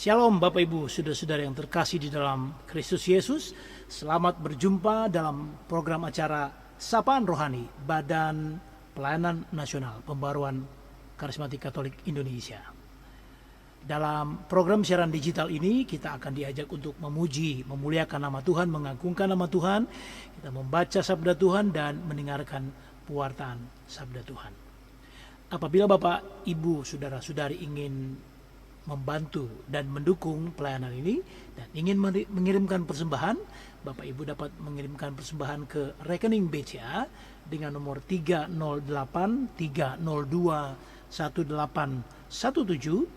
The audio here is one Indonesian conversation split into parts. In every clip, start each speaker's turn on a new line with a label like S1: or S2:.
S1: Shalom Bapak Ibu, saudara-saudara yang terkasih di dalam Kristus Yesus. Selamat berjumpa dalam program acara Sapaan Rohani Badan Pelayanan Nasional Pembaruan Karismatik Katolik Indonesia. Dalam program siaran digital ini kita akan diajak untuk memuji, memuliakan nama Tuhan, mengagungkan nama Tuhan. Kita membaca sabda Tuhan dan mendengarkan pewartaan sabda Tuhan. Apabila Bapak, Ibu, saudara-saudari ingin membantu dan mendukung pelayanan ini dan ingin mengirimkan persembahan, Bapak Ibu dapat mengirimkan persembahan ke rekening BCA dengan nomor 308-302-1817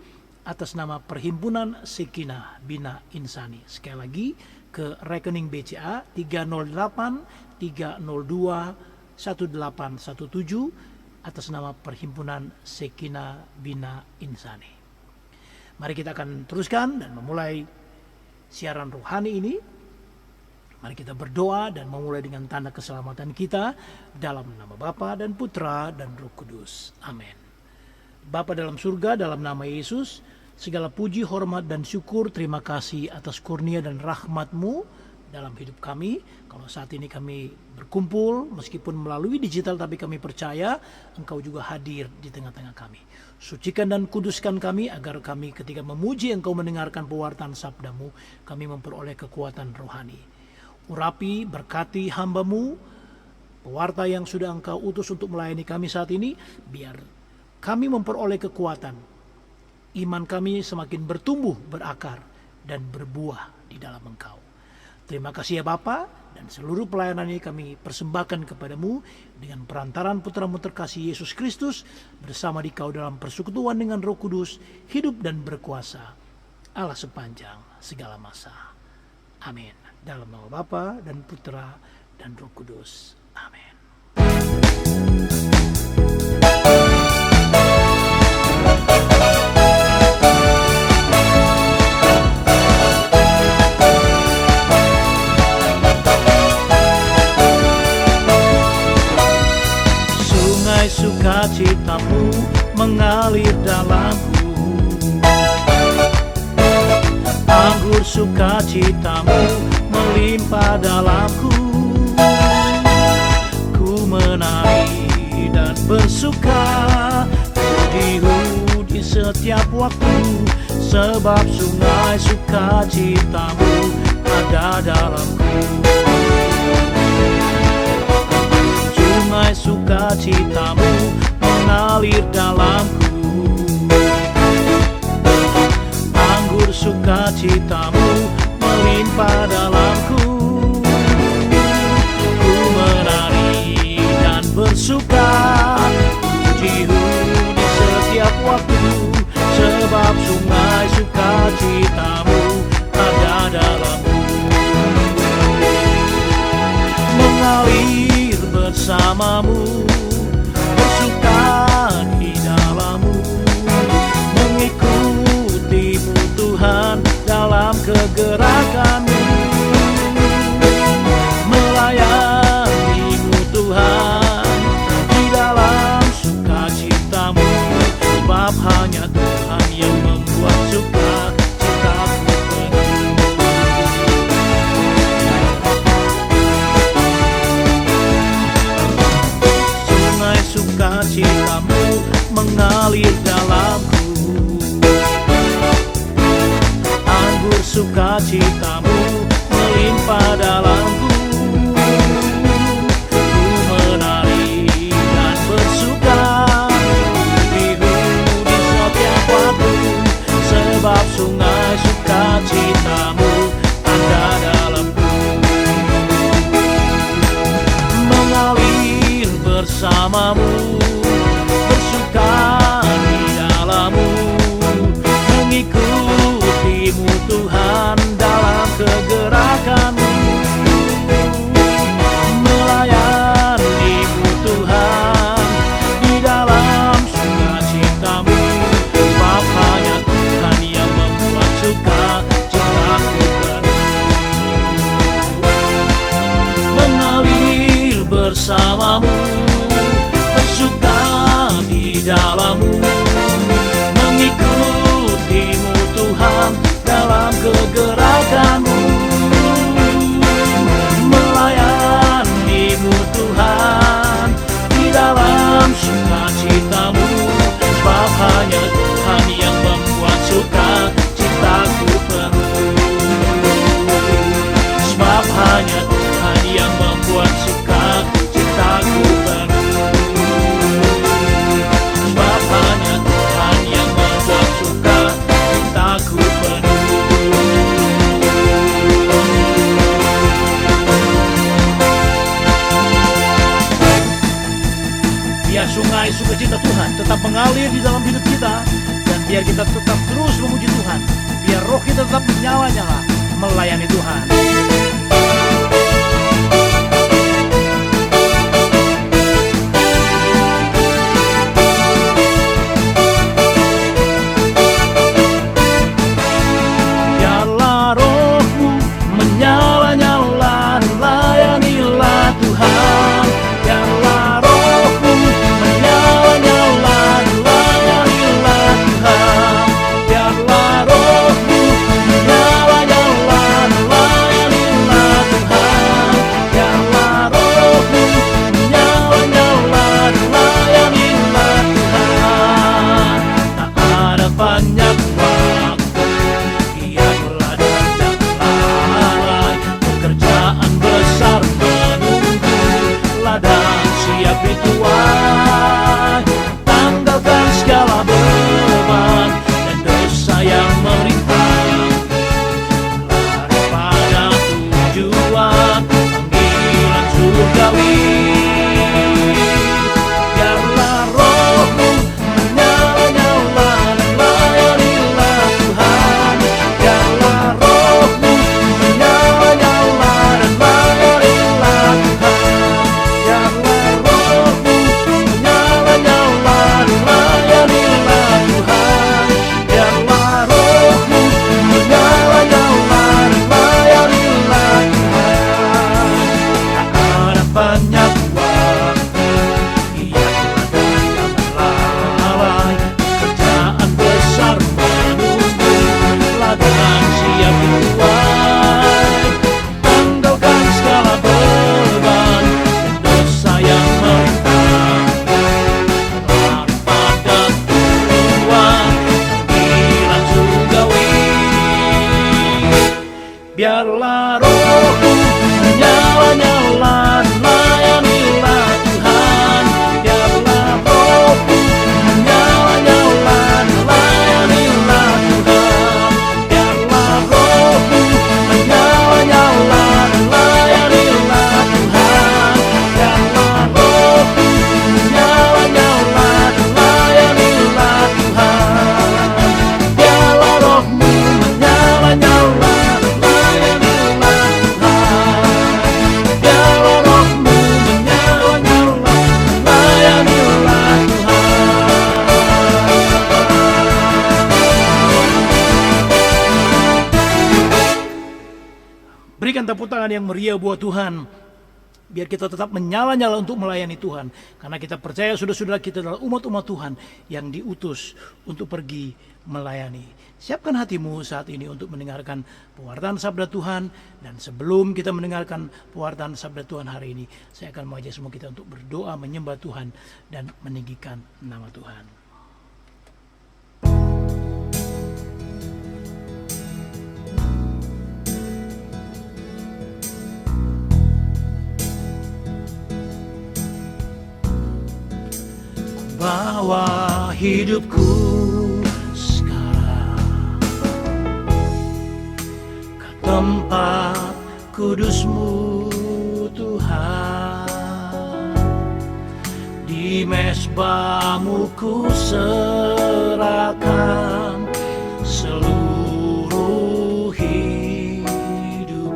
S1: atas nama Perhimpunan Sekinah Bina Insani. Sekali lagi ke rekening BCA 308-302-1817 atas nama Perhimpunan Sekinah Bina Insani. Mari kita akan teruskan dan memulai siaran rohani ini. Mari kita berdoa dan memulai dengan tanda keselamatan kita dalam nama Bapa dan Putra dan Roh Kudus. Amin. Bapa dalam surga, dalam nama Yesus, segala puji, hormat dan syukur, terima kasih atas kurnia dan rahmat-Mu dalam hidup kami. Kalau saat ini kami berkumpul meskipun melalui digital, tapi kami percaya Engkau juga hadir di tengah-tengah kami. Sucikan dan kuduskan kami agar kami ketika memuji Engkau, mendengarkan pewartaan sabda-Mu, kami memperoleh kekuatan rohani. Urapi, berkati hamba-Mu, pewarta yang sudah Engkau utus untuk melayani kami saat ini, biar kami memperoleh kekuatan. Iman kami semakin bertumbuh, berakar, dan berbuah di dalam Engkau. Terima kasih ya Bapa, dan seluruh pelayanan ini kami persembahkan kepadamu dengan perantaran Putra-Mu terkasih Yesus Kristus, bersama Dikau dalam persekutuan dengan Roh Kudus, hidup dan berkuasa Allah sepanjang segala masa. Amin. Dalam nama Bapa dan Putra dan Roh Kudus. Amin. Sukacitamu mengalir dalamku, anggur sukacitamu melimpah dalamku. Ku menari dan bersuka, pujimu di setiap waktu, sebab sungai sukacitamu ada dalamku. Sungai sukacitamu mengalir dalamku, anggur sukacitamu melimpah dalamku. Ku menari dan bersuka, pujimu di setiap waktu, sebab sungai sukacitamu ada dalamku. Mengalir bersamamu, bersuka di dalammu, mengikutimu Tuhan dalam kegerakanmu, melayanimu Tuhan di dalam sukacitamu, sebab hanya Tuhan yang membuat sukacitaku penuh. Sukacitamu mengalir dalamku, anggur sukacitamu melimpah dalamku. Ku menari dan bersuka, pujimu di setiap waktu, sebab sungai sukacitamu ada dalamku. Mengalir bersamamu, bersuka di dalammu, mengikutimu Tuhan dalam kegerakanmu, melayanimu Tuhan di dalam sukacitamu, sebab hanya Tuhan yang membuat ku penuh. Biar sungai sukacita Tuhan tetap mengalir di dalam hidup kita, dan biar kita tetap terus memuji Tuhan, biar roh kita tetap menyala-nyala melayani Tuhan. Biarlah rohmu menyala-nyala, layanilah Tuhan. Biarlah rohmu menyala-nyala, layanilah Tuhan. Biarlah rohmu menyala-nyala, layanilah Tuhan. Biarlah rohmu menyala-nyala, layanilah Tuhan. Tak ada banyak waktu, biarlah datang lalai. Pekerjaan besar menunggu, ladang siap dituai. Tanggalkan segala beban dan dosa yang merintang. Lari pada tujuan, panggilan surgawi. Biarlah rohmu menyala-nyala, layanilah Tuhan. Biarlah rohmu menyala-nyala, layanilah Tuhan. Biarlah rohmu menyala-nyala, layanilah Tuhan. Biarlah rohmu menyala-nyala, layanilah Tuhan. Tak ada banyak waktu, biarlah datang lalai. Pekerjaan besar menunggu, ladang siap dituai. Tanggalkan segala beban dan dosa yang merintang. Lari pada tujuan, panggilan surgawi. Biarlah rohmu menyala-nyala, layanilah Tuhan. Biarlah rohmu menyala-nyala, layanilah Tuhan. Biarlah rohmu menyala-nyala, layanilah Tuhan. Biarlah rohmu menyala-nyala, layanilah Tuhan. Biarlah rohmu menyala-nyala, layanilah Tuhan. Biarlah rohmu menyala-nyala, layanilah Tuhan. Berikan tepuk tangan yang meriah buat Tuhan, biar kita tetap menyala-nyala untuk melayani Tuhan. Karena kita percaya saudara-saudara kita adalah umat-umat Tuhan yang diutus untuk pergi melayani. Siapkan hatimu saat ini untuk mendengarkan pewartaan sabda Tuhan. Dan sebelum kita mendengarkan pewartaan sabda Tuhan hari ini, saya akan mengajak semua kita untuk berdoa, menyembah Tuhan, dan meninggikan nama Tuhan. Bawa hidupku sekarang ke tempat kudus-Mu Tuhan. Di mezbah-Mu ku serahkan seluruh hidupku.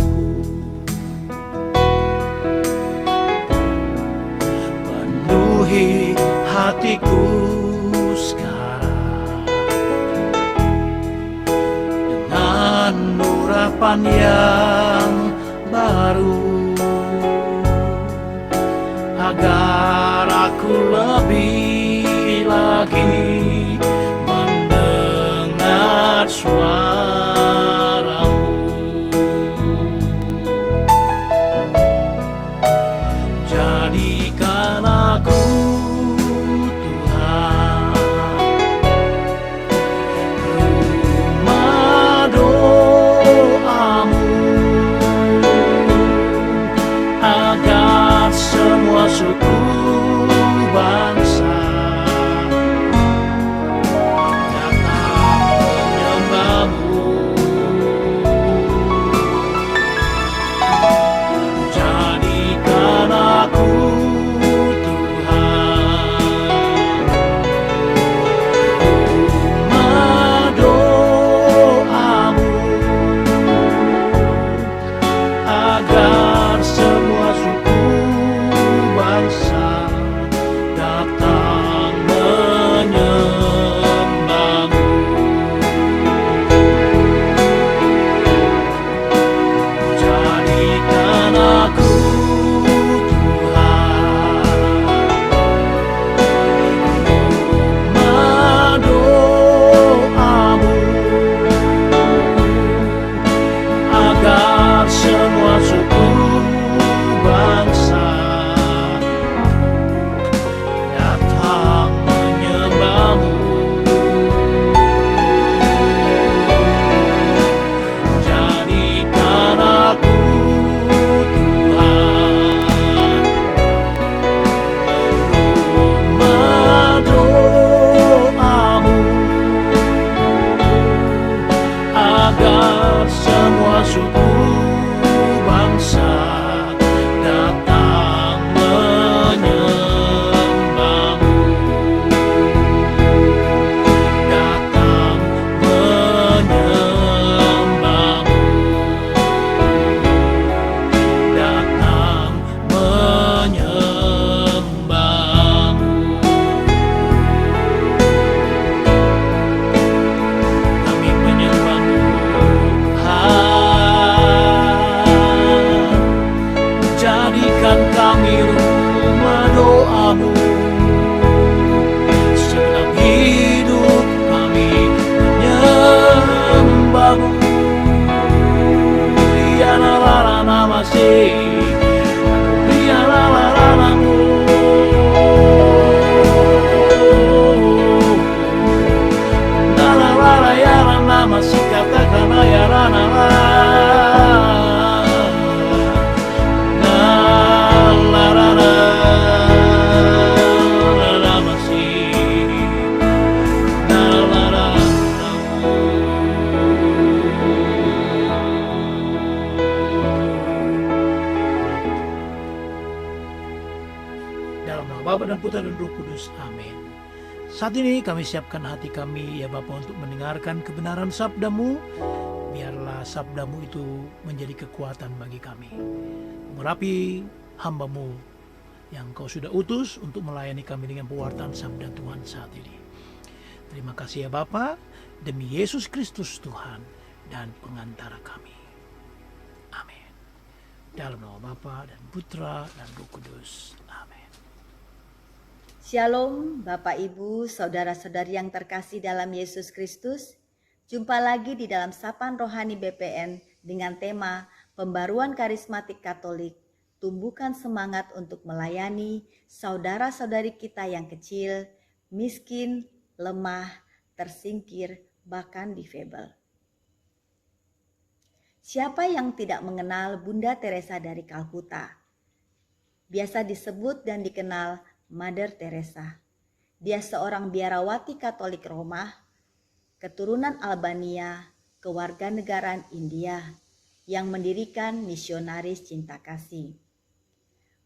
S1: Penuhi hatiku sekarang dengan urapan yang baru, agar aku lebih lagi mendengar suara-Mu. Jadikan aku suku bangsa datang menyembah-Mu. masih biarlah lalamu. Lalala ya rana masih katakan ya rana Bapa dan Putra dan Roh Kudus. Amin. Saat ini kami siapkan hati kami ya Bapa untuk mendengarkan kebenaran sabda-Mu. Biarlah sabda-Mu itu menjadi kekuatan bagi kami. Merapi hamba-Mu yang Kau sudah utus untuk melayani kami dengan pewartaan sabda Tuhan saat ini. Terima kasih ya Bapa, demi Yesus Kristus Tuhan dan pengantara kami. Amin. Dalam nama Bapa dan Putra dan Roh Kudus. Amin.
S2: Shalom Bapak Ibu, Saudara-saudari yang terkasih dalam Yesus Kristus. Jumpa lagi di dalam Sapaan Rohani BPN dengan tema Pembaruan Karismatik Katolik, tumbuhkan semangat untuk melayani saudara-saudari kita yang kecil, miskin, lemah, tersingkir, bahkan difabel. Siapa yang tidak mengenal Bunda Teresa dari Kalkuta? Biasa disebut dan dikenal Mother Teresa. Dia seorang biarawati Katolik Roma, keturunan Albania, kewarganegaraan India, yang mendirikan misionaris cinta kasih.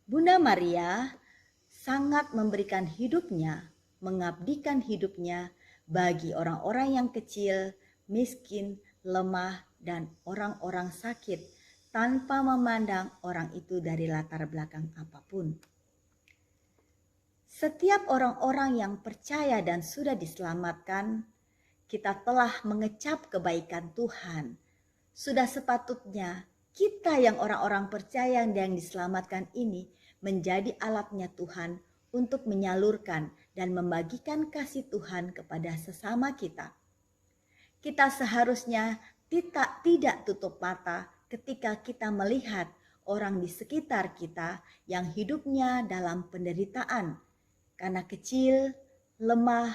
S2: Bunda Maria sangat memberikan hidupnya, mengabdikan hidupnya bagi orang-orang yang kecil, miskin, lemah, dan orang-orang sakit, tanpa memandang orang itu dari latar belakang apapun. Setiap orang-orang yang percaya dan sudah diselamatkan, kita telah mengecap kebaikan Tuhan. Sudah sepatutnya kita yang orang-orang percaya dan diselamatkan ini menjadi alatnya Tuhan untuk menyalurkan dan membagikan kasih Tuhan kepada sesama kita. Kita seharusnya tidak tutup mata ketika kita melihat orang di sekitar kita yang hidupnya dalam penderitaan, karena kecil, lemah,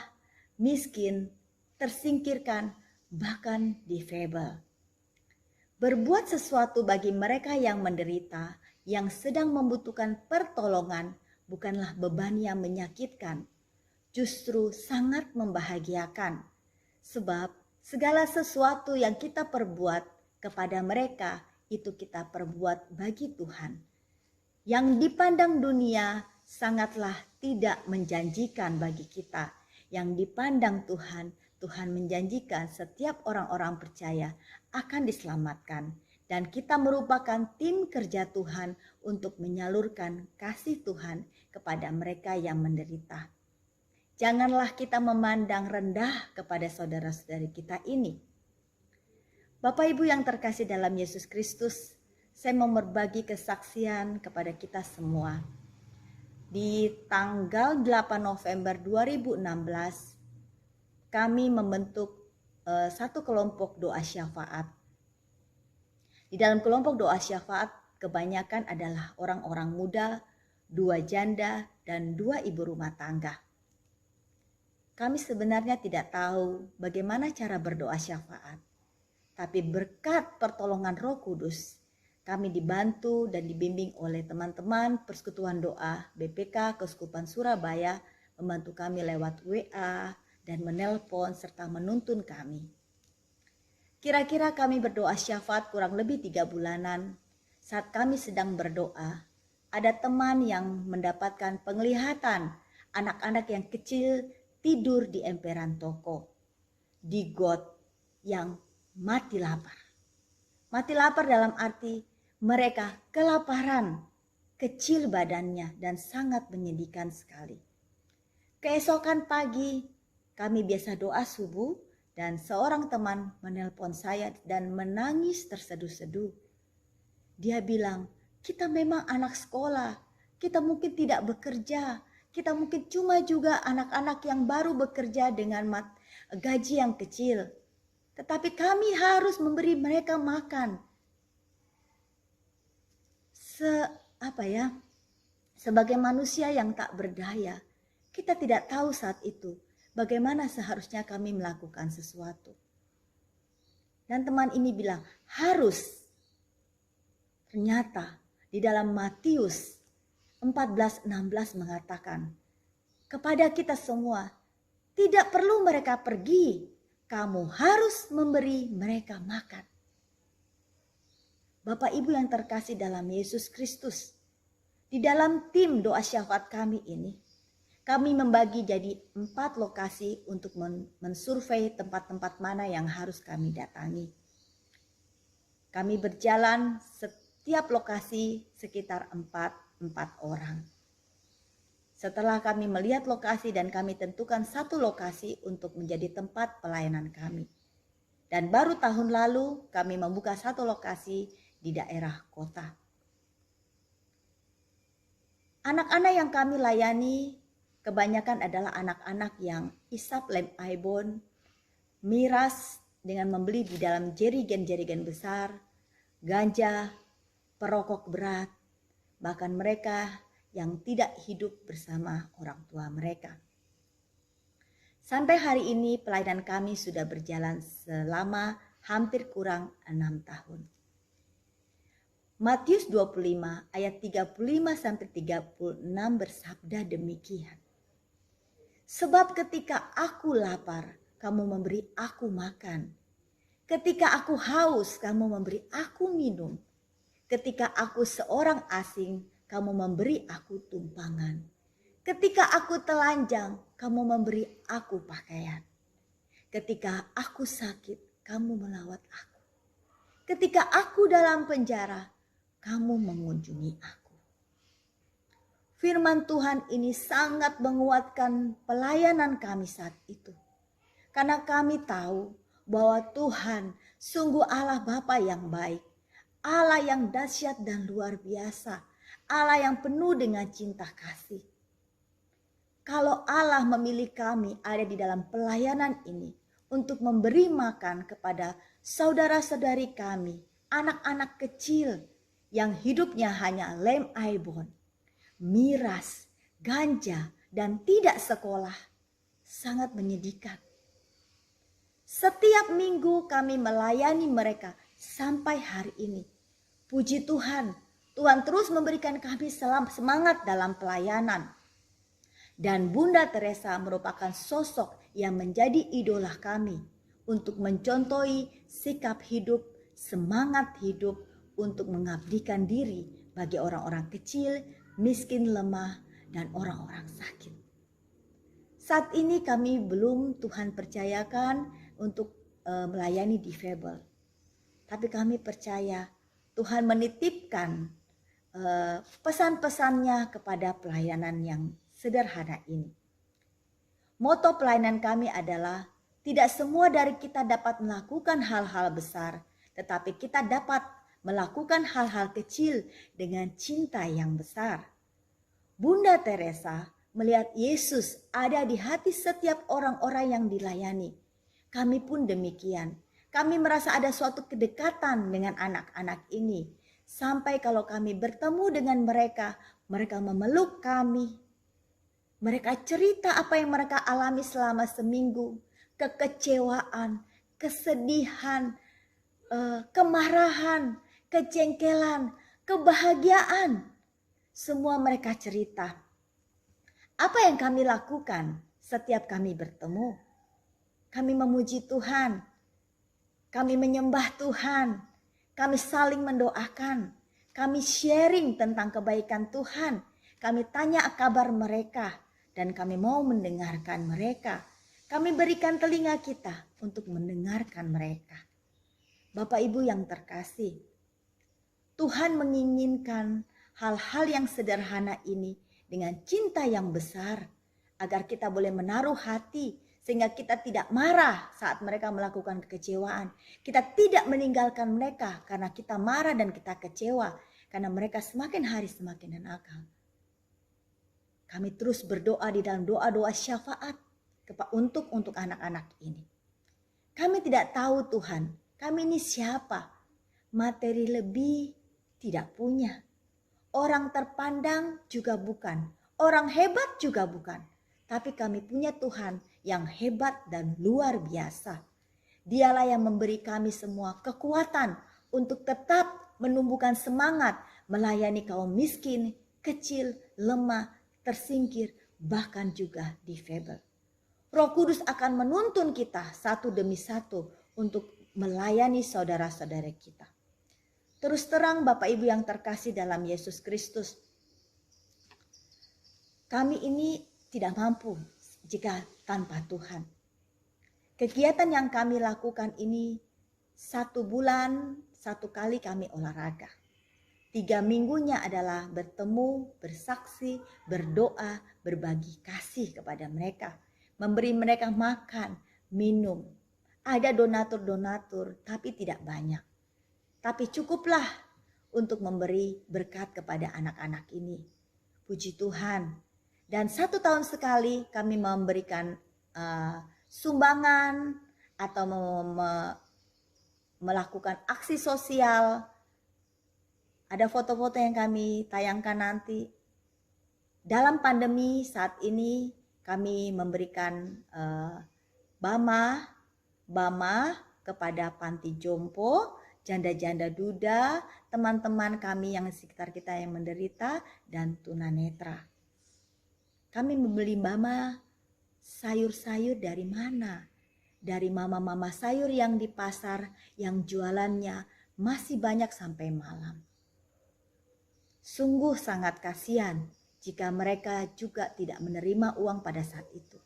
S2: miskin, tersingkirkan, bahkan difabel. Berbuat sesuatu bagi mereka yang menderita, yang sedang membutuhkan pertolongan, bukanlah beban yang menyakitkan, justru sangat membahagiakan. Sebab segala sesuatu yang kita perbuat kepada mereka, itu kita perbuat bagi Tuhan. Yang dipandang dunia sangatlah tidak menjanjikan bagi kita. Yang dipandang Tuhan, Tuhan menjanjikan setiap orang-orang percaya akan diselamatkan. Dan kita merupakan tim kerja Tuhan untuk menyalurkan kasih Tuhan kepada mereka yang menderita. Janganlah kita memandang rendah kepada saudara-saudari kita ini. Bapak Ibu yang terkasih dalam Yesus Kristus, saya mau berbagi kesaksian kepada kita semua. Di tanggal 8 November 2016, kami membentuk satu kelompok doa syafaat. Di dalam kelompok doa syafaat, kebanyakan adalah orang-orang muda, 2 janda, dan 2 ibu rumah tangga. Kami sebenarnya tidak tahu bagaimana cara berdoa syafaat. Tapi berkat pertolongan Roh Kudus, kami dibantu dan dibimbing oleh teman-teman Persekutuan Doa BPK Keuskupan Surabaya, membantu kami lewat WA dan menelpon serta menuntun kami. Kira-kira kami berdoa syafaat kurang lebih 3 bulanan. Saat kami sedang berdoa, ada teman yang mendapatkan penglihatan anak-anak yang kecil tidur di emperan toko, di got yang mati lapar. Mati lapar dalam arti mereka kelaparan, kecil badannya dan sangat menyedihkan sekali. Keesokan pagi kami biasa doa subuh dan seorang teman menelpon saya dan menangis terseduh-seduh. Dia bilang, kita memang anak sekolah, kita mungkin tidak bekerja, kita mungkin cuma juga anak-anak yang baru bekerja dengan gaji yang kecil. Tetapi kami harus memberi mereka makan. sebagai manusia yang tak berdaya, kita tidak tahu saat itu bagaimana seharusnya kami melakukan sesuatu. Dan teman ini bilang, harus. Ternyata di dalam Matius 14:16 mengatakan, kepada kita semua, tidak perlu mereka pergi, kamu harus memberi mereka makan. Bapak Ibu yang terkasih dalam Yesus Kristus, di dalam tim doa syafaat kami ini, kami membagi jadi 4 lokasi untuk mensurvei tempat-tempat mana yang harus kami datangi. Kami berjalan setiap lokasi sekitar 4 orang. Setelah kami melihat lokasi dan kami tentukan 1 lokasi untuk menjadi tempat pelayanan kami. Dan baru tahun lalu kami membuka 1 lokasi di daerah kota. Anak-anak yang kami layani kebanyakan adalah anak-anak yang isap lem aibon, miras dengan membeli di dalam jerigen-jerigen besar, ganja, perokok berat, bahkan mereka yang tidak hidup bersama orang tua mereka. Sampai hari ini pelayanan kami sudah berjalan selama hampir kurang 6 tahun. Matius 25 ayat 35-36 bersabda demikian. Sebab ketika aku lapar, kamu memberi aku makan. Ketika aku haus, kamu memberi aku minum. Ketika aku seorang asing, kamu memberi aku tumpangan. Ketika aku telanjang, kamu memberi aku pakaian. Ketika aku sakit, kamu melawat aku. Ketika aku dalam penjara, kamu mengunjungi aku. Firman Tuhan ini sangat menguatkan pelayanan kami saat itu. Karena kami tahu bahwa Tuhan sungguh Allah Bapa yang baik. Allah yang dahsyat dan luar biasa. Allah yang penuh dengan cinta kasih. Kalau Allah memilih kami ada di dalam pelayanan ini untuk memberi makan kepada saudara-saudari kami, anak-anak kecil yang hidupnya hanya lem aibon, miras, ganja, dan tidak sekolah, sangat menyedihkan. Setiap minggu kami melayani mereka sampai hari ini. Puji Tuhan, Tuhan terus memberikan kami semangat dalam pelayanan. Dan Bunda Teresa merupakan sosok yang menjadi idola kami untuk mencontohi sikap hidup, semangat hidup untuk mengabdikan diri bagi orang-orang kecil, miskin, lemah, dan orang-orang sakit. Saat ini kami belum Tuhan percayakan untuk melayani difabel. Tapi kami percaya Tuhan menitipkan pesan-pesannya kepada pelayanan yang sederhana ini. Moto pelayanan kami adalah tidak semua dari kita dapat melakukan hal-hal besar, tetapi kita dapat melakukan hal-hal kecil dengan cinta yang besar. Bunda Teresa melihat Yesus ada di hati setiap orang-orang yang dilayani. Kami pun demikian. Kami merasa ada suatu kedekatan dengan anak-anak ini. Sampai kalau kami bertemu dengan mereka, mereka memeluk kami. Mereka cerita apa yang mereka alami selama seminggu. Kekecewaan, kesedihan, kemarahan, kejengkelan, kebahagiaan. Semua mereka cerita. Apa yang kami lakukan setiap kami bertemu? Kami memuji Tuhan. Kami menyembah Tuhan. Kami saling mendoakan. Kami sharing tentang kebaikan Tuhan. Kami tanya kabar mereka. Dan kami mau mendengarkan mereka. Kami berikan telinga kita untuk mendengarkan mereka. Bapak Ibu yang terkasih, Tuhan menginginkan hal-hal yang sederhana ini dengan cinta yang besar. Agar kita boleh menaruh hati. Sehingga kita tidak marah saat mereka melakukan kekecewaan. Kita tidak meninggalkan mereka karena kita marah dan kita kecewa. Karena mereka semakin hari semakin nakal. Kami terus berdoa di dalam doa-doa syafaat untuk anak-anak ini. Kami tidak tahu Tuhan, kami ini siapa? Materi lebih tidak punya. orang terpandang juga bukan, orang hebat juga bukan. Tapi kami punya Tuhan yang hebat dan luar biasa. Dialah yang memberi kami semua kekuatan untuk tetap menumbuhkan semangat melayani kaum miskin, kecil, lemah, tersingkir, bahkan juga difabel. Roh Kudus akan menuntun kita satu demi satu untuk melayani saudara-saudara kita. Terus terang Bapak Ibu yang terkasih dalam Yesus Kristus, kami ini tidak mampu jika tanpa Tuhan. Kegiatan yang kami lakukan ini 1 bulan 1 kali kami olahraga. 3 minggunya adalah bertemu, bersaksi, berdoa, berbagi kasih kepada mereka. Memberi mereka makan, minum. Ada donatur-donatur tapi tidak banyak. Tapi cukuplah untuk memberi berkat kepada anak-anak ini. Puji Tuhan. Dan 1 tahun sekali kami memberikan sumbangan atau melakukan aksi sosial. Ada foto-foto yang kami tayangkan nanti. Dalam pandemi saat ini kami memberikan bama kepada panti jompo, janda-janda duda, teman-teman kami yang sekitar kita yang menderita, dan tunanetra. Kami membeli bama sayur-sayur dari mana? Dari mama-mama sayur yang di pasar yang jualannya masih banyak sampai malam. Sungguh sangat kasihan jika mereka juga tidak menerima uang pada saat itu.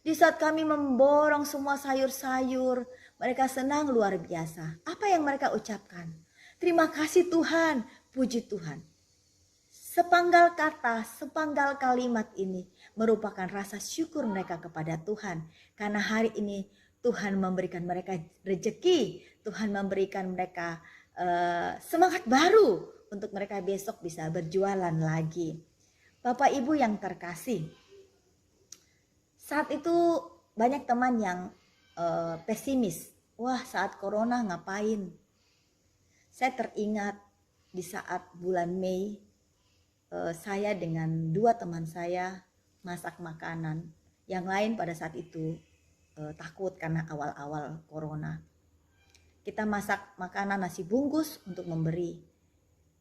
S2: Di saat kami memborong semua sayur-sayur, mereka senang luar biasa. Apa yang mereka ucapkan? Terima kasih Tuhan, puji Tuhan. Sepanggal kata, sepanggal kalimat ini merupakan rasa syukur mereka kepada Tuhan. Karena hari ini Tuhan memberikan mereka rezeki, Tuhan memberikan mereka semangat baru untuk mereka besok bisa berjualan lagi. Bapak Ibu yang terkasih, saat itu banyak teman yang pesimis. Wah, saat corona ngapain? Saya teringat di saat bulan Mei, saya dengan 2 teman saya masak makanan. Yang lain pada saat itu takut karena awal-awal corona. Kita masak makanan nasi bungkus untuk memberi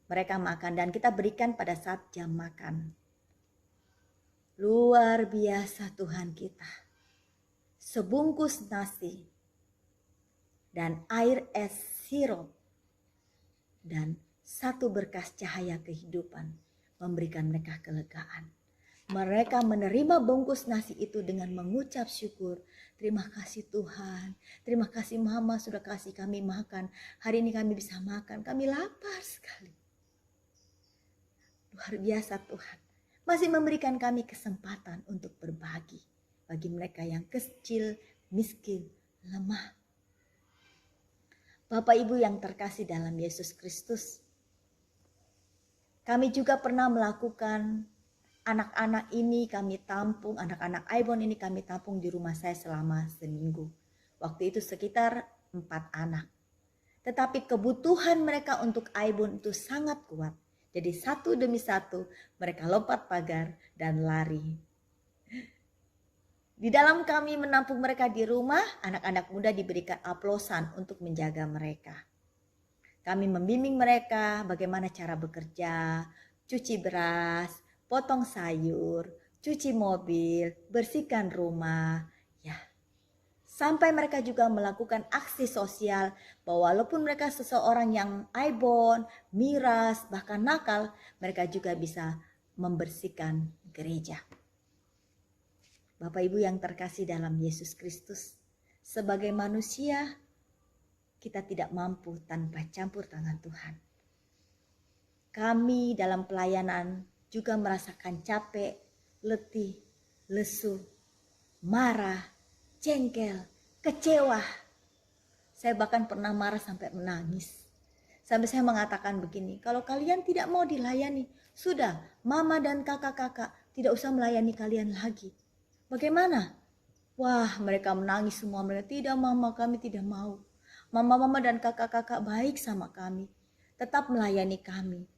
S2: mereka makan dan kita berikan pada saat jam makan. Luar biasa Tuhan kita. Sebungkus nasi dan air es sirup dan 1 berkas cahaya kehidupan memberikan mereka kelegaan. Mereka menerima bungkus nasi itu dengan mengucap syukur. Terima kasih Tuhan. Terima kasih Mama sudah kasih kami makan. Hari ini kami bisa makan. Kami lapar sekali. Luar biasa Tuhan. Masih memberikan kami kesempatan untuk berbagi. Bagi mereka yang kecil, miskin, lemah. Bapak Ibu yang terkasih dalam Yesus Kristus. Kami juga pernah melakukan anak-anak ini kami tampung, anak-anak Aibon ini kami tampung di rumah saya selama seminggu. Waktu itu sekitar 4 anak. Tetapi kebutuhan mereka untuk Aibon itu sangat kuat. Jadi 1 demi 1 mereka lompat pagar dan lari. Di dalam kami menampung mereka di rumah, anak-anak muda diberikan oplosan untuk menjaga mereka. Kami membimbing mereka bagaimana cara bekerja, cuci beras, potong sayur, cuci mobil, bersihkan rumah, ya. Sampai mereka juga melakukan aksi sosial bahwa walaupun mereka seseorang yang aibon, miras, bahkan nakal, mereka juga bisa membersihkan gereja. Bapak Ibu yang terkasih dalam Yesus Kristus, sebagai manusia kita tidak mampu tanpa campur tangan Tuhan. Kami dalam pelayanan juga merasakan capek, letih, lesu, marah, jengkel, kecewa. Saya bahkan pernah marah sampai menangis. Sampai saya mengatakan begini, kalau kalian tidak mau dilayani, sudah mama dan kakak-kakak tidak usah melayani kalian lagi. Bagaimana? Wah, mereka menangis semua. Mereka, tidak mama, kami tidak mau. Mama-mama dan kakak-kakak baik sama kami. Tetap melayani kami.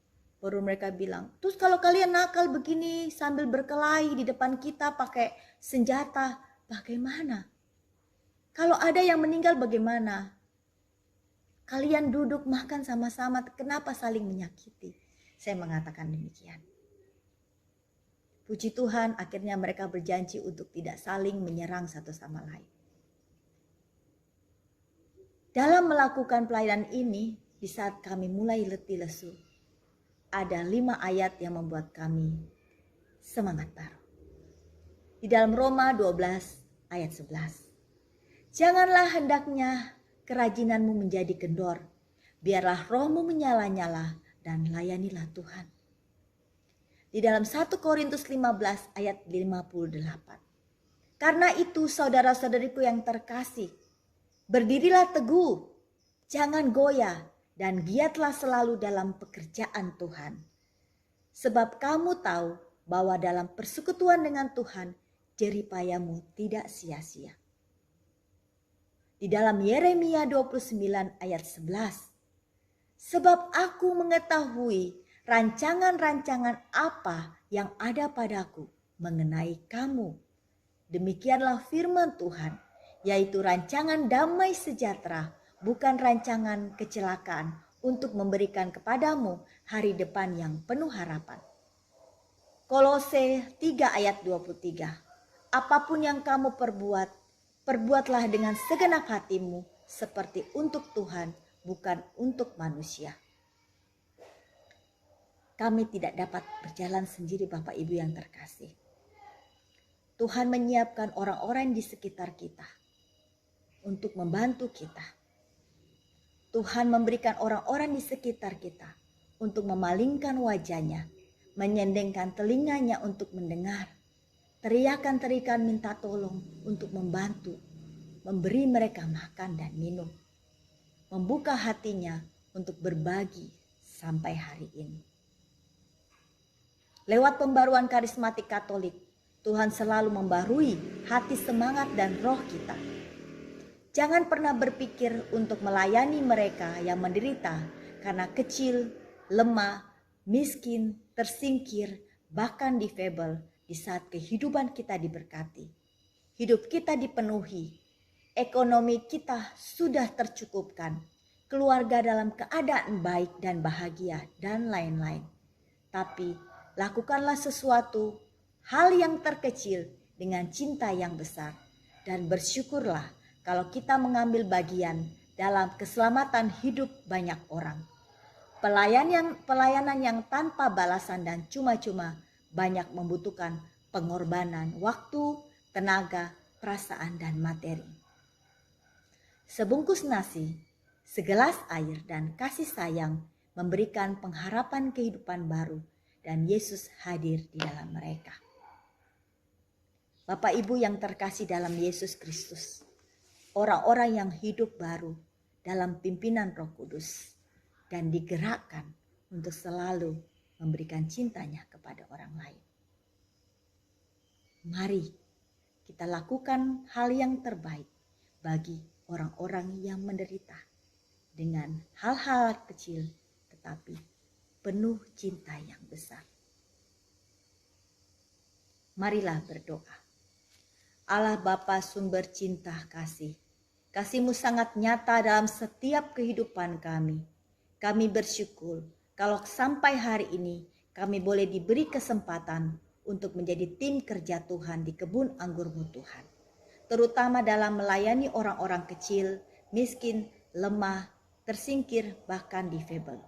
S2: Baru mereka bilang, terus kalau kalian nakal begini sambil berkelahi di depan kita pakai senjata, bagaimana? Kalau ada yang meninggal bagaimana? Kalian duduk makan sama-sama, kenapa saling menyakiti? Saya mengatakan demikian. Puji Tuhan, akhirnya mereka berjanji untuk tidak saling menyerang satu sama lain. Dalam melakukan pelayanan ini, di saat kami mulai letih lesu, ada 5 ayat yang membuat kami semangat baru. Di dalam Roma 12 ayat 11. Janganlah hendaknya kerajinanmu menjadi kendor. Biarlah rohmu menyala-nyala dan layanilah Tuhan. Di dalam 1 Korintus 15 ayat 58. Karena itu saudara-saudariku yang terkasih, berdirilah teguh, jangan goyah, dan giatlah selalu dalam pekerjaan Tuhan. Sebab kamu tahu bahwa dalam persekutuan dengan Tuhan, jeripayamu tidak sia-sia. Di dalam Yeremia 29 ayat 11. Sebab aku mengetahui rancangan-rancangan apa yang ada padaku mengenai kamu. Demikianlah firman Tuhan, yaitu rancangan damai sejahtera, bukan rancangan kecelakaan, untuk memberikan kepadamu hari depan yang penuh harapan. Kolose 3 ayat 23. Apapun yang kamu perbuat, perbuatlah dengan segenap hatimu seperti untuk Tuhan, bukan untuk manusia. Kami tidak dapat berjalan sendiri, Bapak Ibu yang terkasih. Tuhan menyiapkan orang-orang di sekitar kita untuk membantu kita. Tuhan memberikan orang-orang di sekitar kita untuk memalingkan wajahnya, menyendengkan telinganya untuk mendengar, teriakan-teriakan minta tolong untuk membantu, memberi mereka makan dan minum, membuka hatinya untuk berbagi sampai hari ini. Lewat pembaruan karismatik Katolik, Tuhan selalu membarui hati, semangat, dan roh kita. Jangan pernah berpikir untuk melayani mereka yang menderita karena kecil, lemah, miskin, tersingkir, bahkan difabel di saat kehidupan kita diberkati. Hidup kita dipenuhi, ekonomi kita sudah tercukupkan, keluarga dalam keadaan baik dan bahagia, dan lain-lain. Tapi lakukanlah sesuatu hal yang terkecil dengan cinta yang besar, dan bersyukurlah kalau kita mengambil bagian dalam keselamatan hidup banyak orang. Pelayanan yang tanpa balasan dan cuma-cuma banyak membutuhkan pengorbanan waktu, tenaga, perasaan, dan materi. Sebungkus nasi, segelas air, dan kasih sayang memberikan pengharapan kehidupan baru, dan Yesus hadir di dalam mereka. Bapak Ibu yang terkasih dalam Yesus Kristus, orang-orang yang hidup baru dalam pimpinan Roh Kudus dan digerakkan untuk selalu memberikan cintanya kepada orang lain. Mari kita lakukan hal yang terbaik bagi orang-orang yang menderita dengan hal-hal kecil tetapi penuh cinta yang besar. Marilah berdoa. Allah Bapa sumber cinta kasih, kasih-Mu sangat nyata dalam setiap kehidupan kami. Kami bersyukur kalau sampai hari ini kami boleh diberi kesempatan untuk menjadi tim kerja Tuhan di kebun anggur-Mu Tuhan. Terutama dalam melayani orang-orang kecil, miskin, lemah, tersingkir, bahkan difabel.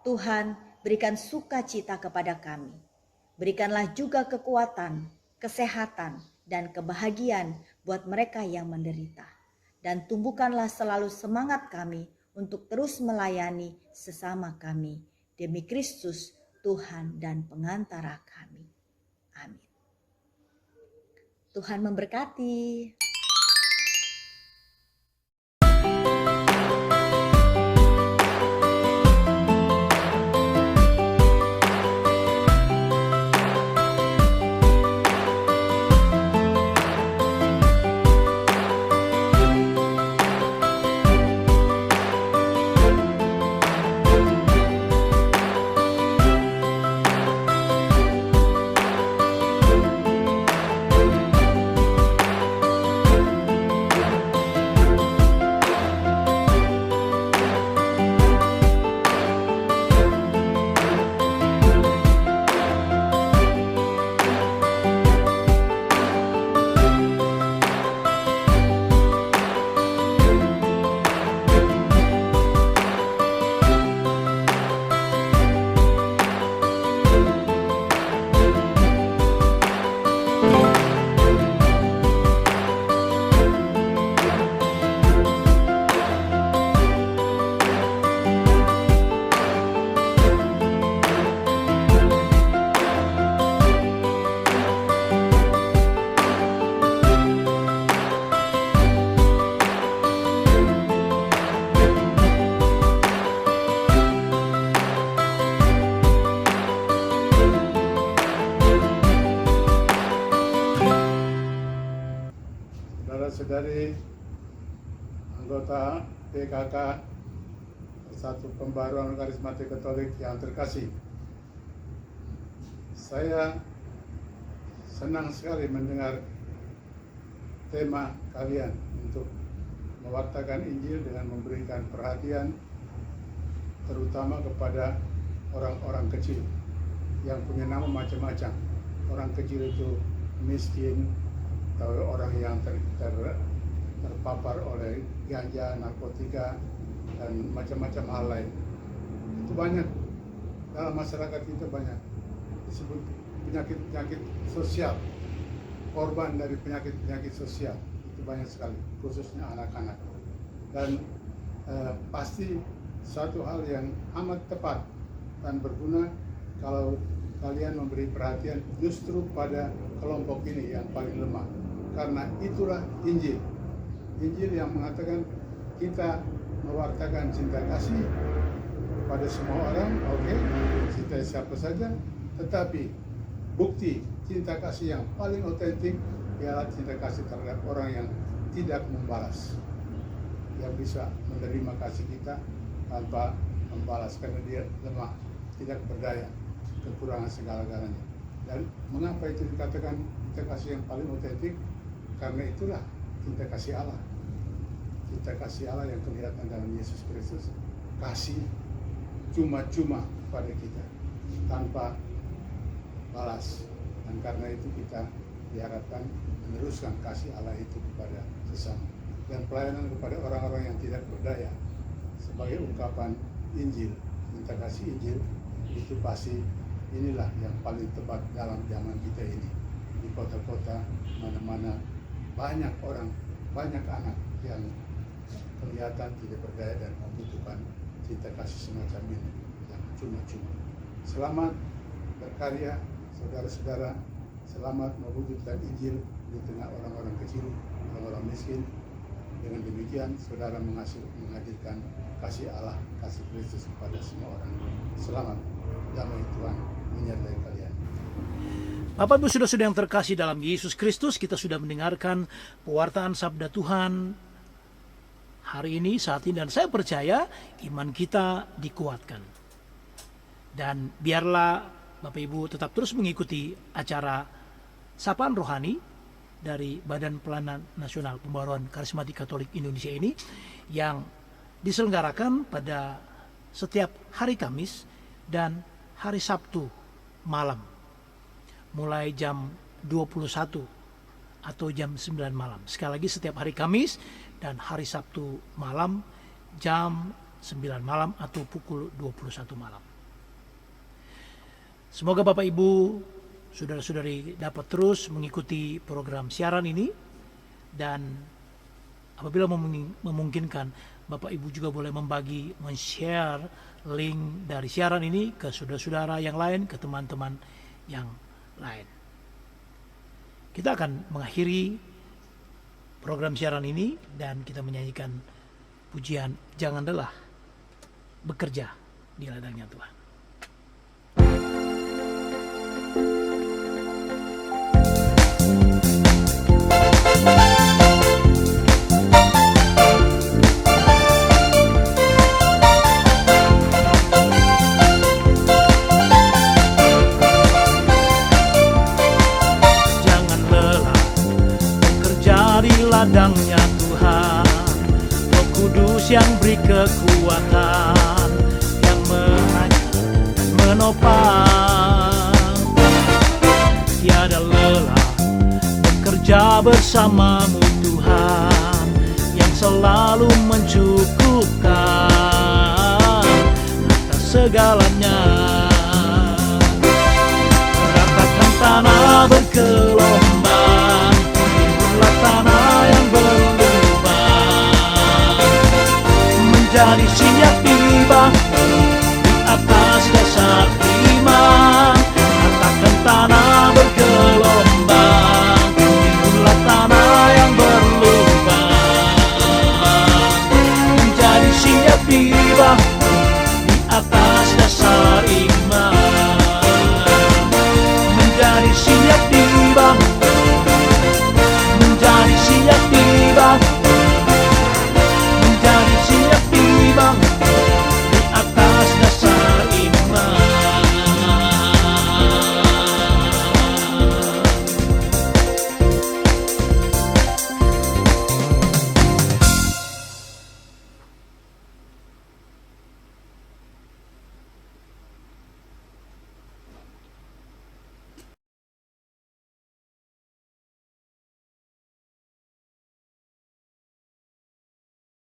S2: Tuhan, berikan sukacita kepada kami. Berikanlah juga kekuatan, kesehatan, dan kebahagiaan buat mereka yang menderita. Dan tumbuhkanlah selalu semangat kami untuk terus melayani sesama kami. Demi Kristus, Tuhan dan pengantara kami. Amin. Tuhan memberkati.
S3: saudari anggota PKK Persatu Pembaruan Karismatik Katolik yang terkasih. Saya senang sekali mendengar tema kalian untuk mewartakan Injil dengan memberikan perhatian terutama kepada orang-orang kecil yang punya nama macam-macam. Orang kecil itu miskin, atau orang yang terpapar oleh ganja, narkotika, dan macam-macam hal lain. Itu banyak dalam masyarakat kita, banyak disebut penyakit-penyakit sosial, korban dari penyakit-penyakit sosial itu banyak sekali, khususnya anak-anak. Dan pasti satu hal yang amat tepat dan berguna kalau kalian memberi perhatian justru pada kelompok ini yang paling lemah, karena itulah Injil. Injil yang mengatakan kita mewartakan cinta kasih pada semua orang, oke, cinta siapa saja, tetapi bukti cinta kasih yang paling otentik ialah cinta kasih terhadap orang yang tidak membalas, yang bisa menerima kasih kita tanpa membalas karena dia lemah, tidak berdaya, kekurangan segala-galanya. Dan mengapa itu dikatakan cinta kasih yang paling otentik? Karena itulah cinta kasih Allah. Cinta kasih Allah yang kelihatan dalam Yesus Kristus, kasih cuma-cuma pada kita tanpa balas. Dan karena itu kita diharapkan meneruskan kasih Allah itu kepada sesama dan pelayanan kepada orang-orang yang tidak berdaya sebagai ungkapan Injil. Cinta kasih Injil itu pasti inilah yang paling tepat dalam zaman kita ini. Di kota-kota mana-mana banyak orang, banyak anak yang kelihatan tidak berdaya dan membutuhkan cinta kasih semacam ini yang cuma-cuma. Selamat berkarya saudara-saudara, selamat mewujudkan Injil di tengah orang-orang kecil, orang-orang miskin. Dengan demikian saudara menghadirkan kasih Allah, kasih Kristus kepada semua orang. Selamat, damai Tuhan menyertai kalian.
S1: Bapak Ibu saudara-saudara yang terkasih dalam Yesus Kristus, kita sudah mendengarkan pewartaan sabda Tuhan hari ini, saat ini, dan saya percaya iman kita dikuatkan. Dan biarlah Bapak Ibu tetap terus mengikuti acara Sapaan Rohani dari Badan Pelayanan Nasional Pembaruan Karismatik Katolik Indonesia ini yang diselenggarakan pada setiap hari Kamis dan hari Sabtu malam mulai jam 21 atau jam 9 malam. Sekali lagi setiap hari Kamis dan hari Sabtu malam jam 9 malam atau pukul 21 malam. Semoga Bapak Ibu, saudara-saudari dapat terus mengikuti program siaran ini, dan apabila memungkinkan Bapak Ibu juga boleh men-share link dari siaran ini ke saudara-saudara yang lain, ke teman-teman yang lain. Kita akan mengakhiri program siaran ini dan kita menyanyikan pujian Jangan Lelah Bekerja di Ladangnya Tuhan. Ladangnya Tuhan, Roh Kudus yang beri kekuatan, yang mengajar dan menopang. Tiada lelah bekerja bersamamu Tuhan, yang selalu mencukupkan atas segalanya. Ratakan tanah bergelombang, tanah yang berlubang, menjadi siap tiba